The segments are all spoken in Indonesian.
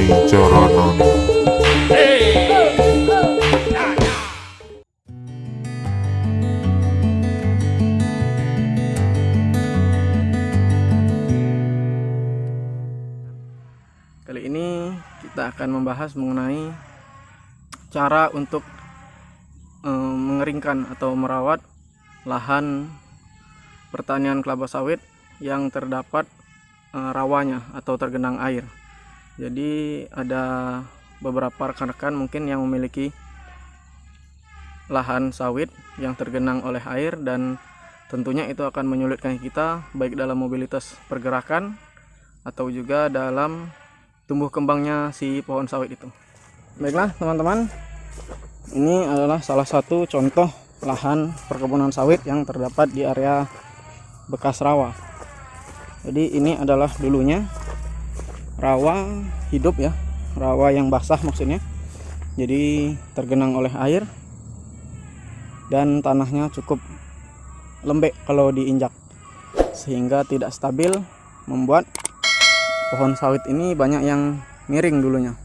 Caranani. Kali ini kita akan membahas mengenai cara untuk mengeringkan atau merawat lahan pertanian kelapa sawit yang terdapat rawanya atau tergenang air. Jadi ada beberapa rekan-rekan mungkin yang memiliki lahan sawit yang tergenang oleh air, dan tentunya itu akan menyulitkan kita baik dalam mobilitas pergerakan atau juga dalam tumbuh kembangnya si pohon sawit itu. Baiklah teman-teman, ini adalah salah satu contoh lahan perkebunan sawit yang terdapat di area bekas rawa. Jadi ini adalah dulunya rawa hidup ya, rawa yang basah maksudnya. Jadi tergenang oleh air dan tanahnya cukup lembek kalau diinjak, sehingga tidak stabil, membuat pohon sawit ini banyak yang miring dulunya.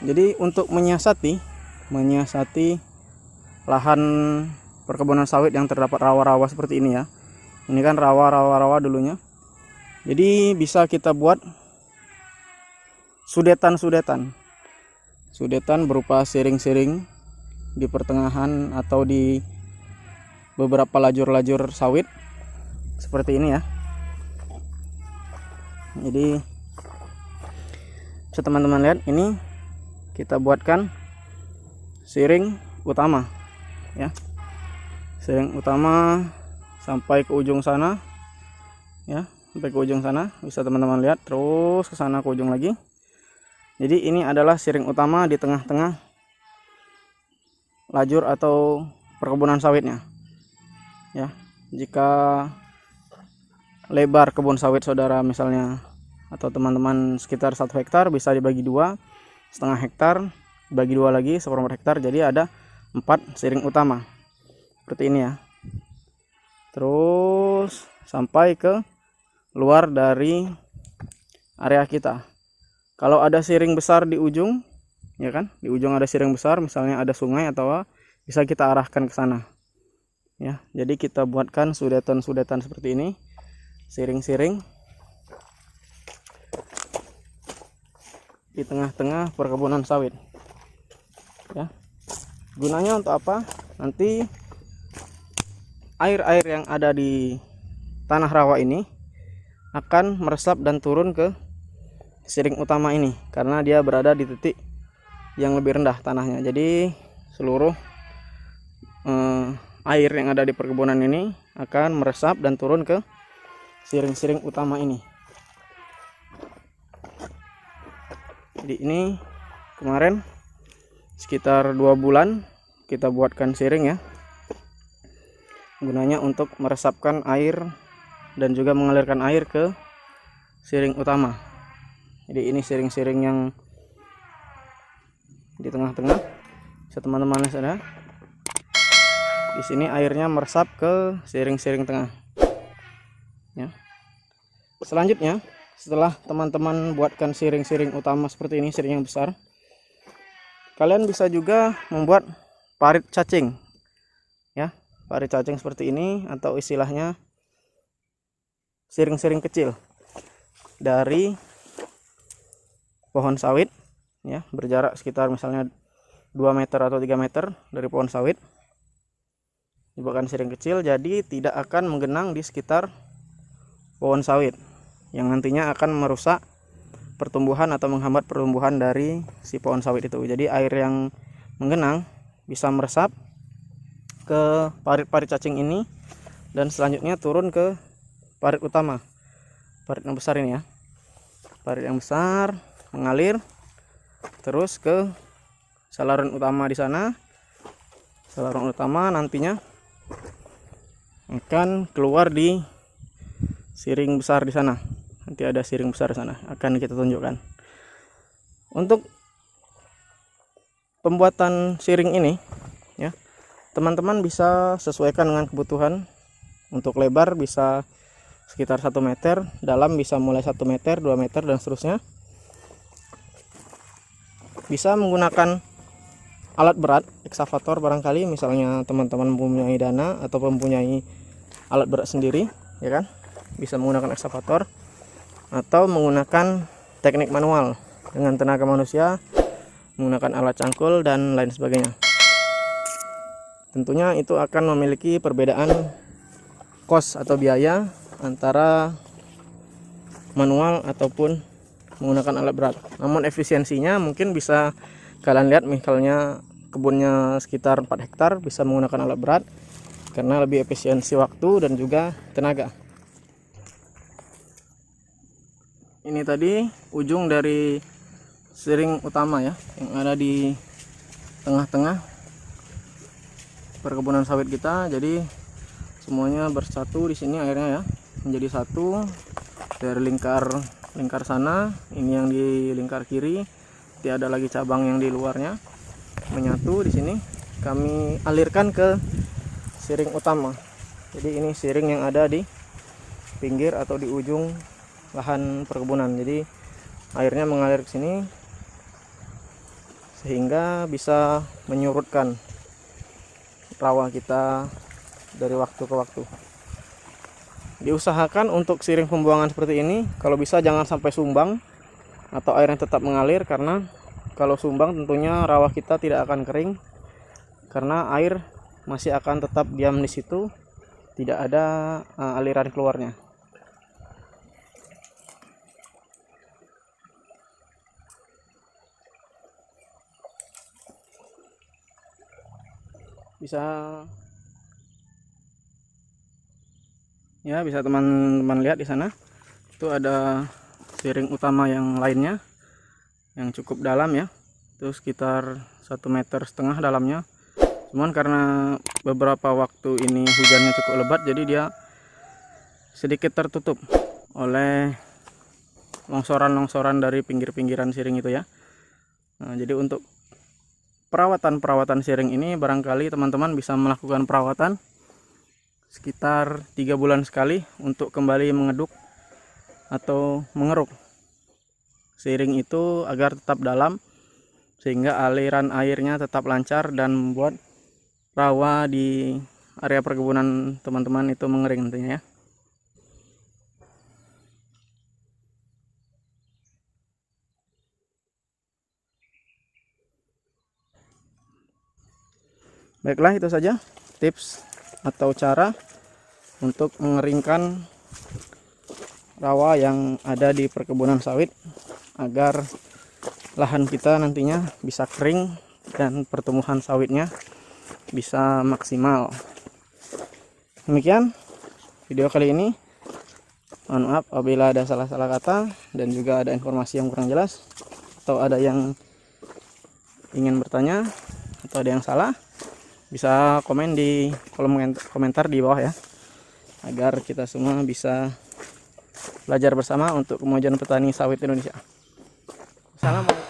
Jadi untuk menyiasati lahan perkebunan sawit yang terdapat rawa-rawa seperti ini ya. Ini kan rawa dulunya. Jadi bisa kita buat sudetan berupa siring-siring di pertengahan atau di beberapa lajur-lajur sawit seperti ini ya. Jadi bisa teman-teman lihat, ini kita buatkan siring utama ya, siring utama sampai ke ujung sana ya, sampai ke ujung sana bisa teman-teman lihat, terus ke sana ke ujung lagi. Jadi ini adalah siring utama di tengah-tengah lajur atau perkebunan sawitnya ya. Jika lebar kebun sawit saudara misalnya atau teman-teman sekitar 1 hektar, bisa dibagi 2, setengah hektar bagi 2 lagi, 1/4 hektar, jadi ada 4 siring utama seperti ini ya. Terus sampai ke luar dari area kita. Kalau ada siring besar di ujung ya kan, di ujung ada siring besar, misalnya ada sungai atau bisa kita arahkan ke sana ya. Jadi kita buatkan sudetan-sudetan seperti ini, siring-siring di tengah-tengah perkebunan sawit ya. Gunanya untuk apa? Nanti air-air yang ada di tanah rawa ini akan meresap dan turun ke siring utama ini, karena dia berada di titik yang lebih rendah tanahnya. Jadi seluruh air yang ada di perkebunan ini akan meresap dan turun ke siring-siring utama ini. Jadi ini kemarin sekitar 2 bulan kita buatkan siring ya, gunanya untuk meresapkan air dan juga mengalirkan air ke siring utama. Jadi ini siring-siring yang di tengah-tengah, bisa teman-teman lihat ya. Di sini airnya meresap ke siring-siring tengah ya. Selanjutnya, setelah teman-teman buatkan siring-siring utama seperti ini, siring yang besar, kalian bisa juga membuat parit cacing ya, parit cacing seperti ini, atau istilahnya siring-siring kecil dari pohon sawit ya, berjarak sekitar misalnya 2 meter atau 3 meter dari pohon sawit. Dibuatkan siring kecil, jadi tidak akan menggenang di sekitar pohon sawit yang nantinya akan merusak pertumbuhan atau menghambat pertumbuhan dari si pohon sawit itu. Jadi air yang menggenang bisa meresap ke parit-parit cacing ini dan selanjutnya turun ke parit utama, parit yang besar ini ya. Parit yang besar mengalir terus ke saluran utama di sana. Saluran utama nantinya akan keluar di siring besar di sana. Nanti ada siring besar di sana, akan kita tunjukkan. Untuk pembuatan siring ini ya, teman-teman bisa sesuaikan dengan kebutuhan. Untuk lebar bisa sekitar 1 meter, dalam bisa mulai 1 meter, 2 meter dan seterusnya. Bisa menggunakan alat berat, ekskavator barangkali, misalnya teman-teman mempunyai dana atau mempunyai alat berat sendiri, ya kan? Bisa menggunakan ekskavator atau menggunakan teknik manual dengan tenaga manusia, menggunakan alat cangkul dan lain sebagainya. Tentunya itu akan memiliki perbedaan kos atau biaya antara manual ataupun menggunakan alat berat. Namun efisiensinya mungkin bisa kalian lihat, misalnya kebunnya sekitar 4 hektar bisa menggunakan alat berat karena lebih efisiensi waktu dan juga tenaga. Ini tadi ujung dari siring utama ya, yang ada di tengah-tengah perkebunan sawit kita. Jadi semuanya bersatu di sini airnya ya, menjadi satu dari lingkar sana. Ini yang di lingkar kiri, tidak ada lagi cabang yang di luarnya, menyatu di sini. Kami alirkan ke siring utama. Jadi ini siring yang ada di pinggir atau di ujung lahan perkebunan. Jadi airnya mengalir ke sini sehingga bisa menyurutkan rawa kita dari waktu ke waktu. Diusahakan untuk siring pembuangan seperti ini kalau bisa jangan sampai sumbang atau airnya tetap mengalir, karena kalau sumbang tentunya rawa kita tidak akan kering karena air masih akan tetap diam di situ, tidak ada aliran keluarnya. Bisa teman-teman lihat di sana. Itu ada siring utama yang lainnya yang cukup dalam ya. Itu sekitar 1,5 meter dalamnya. Cuman karena beberapa waktu ini hujannya cukup lebat, jadi dia sedikit tertutup oleh longsoran-longsoran dari pinggir-pinggiran siring itu ya. Nah, jadi untuk perawatan siring ini barangkali teman-teman bisa melakukan perawatan sekitar 3 bulan sekali untuk kembali mengeduk atau mengeruk siring itu agar tetap dalam, sehingga aliran airnya tetap lancar dan membuat rawa di area perkebunan teman-teman itu mengering nantinya ya. Baiklah, itu saja tips atau cara untuk mengeringkan rawa yang ada di perkebunan sawit agar lahan kita nantinya bisa kering dan pertumbuhan sawitnya bisa maksimal. Demikian video kali ini. Mohon maaf apabila ada salah-salah kata dan juga ada informasi yang kurang jelas atau ada yang ingin bertanya atau ada yang salah, bisa komen di kolom komentar di bawah ya, agar kita semua bisa belajar bersama untuk kemajuan petani sawit Indonesia. Assalamualaikum.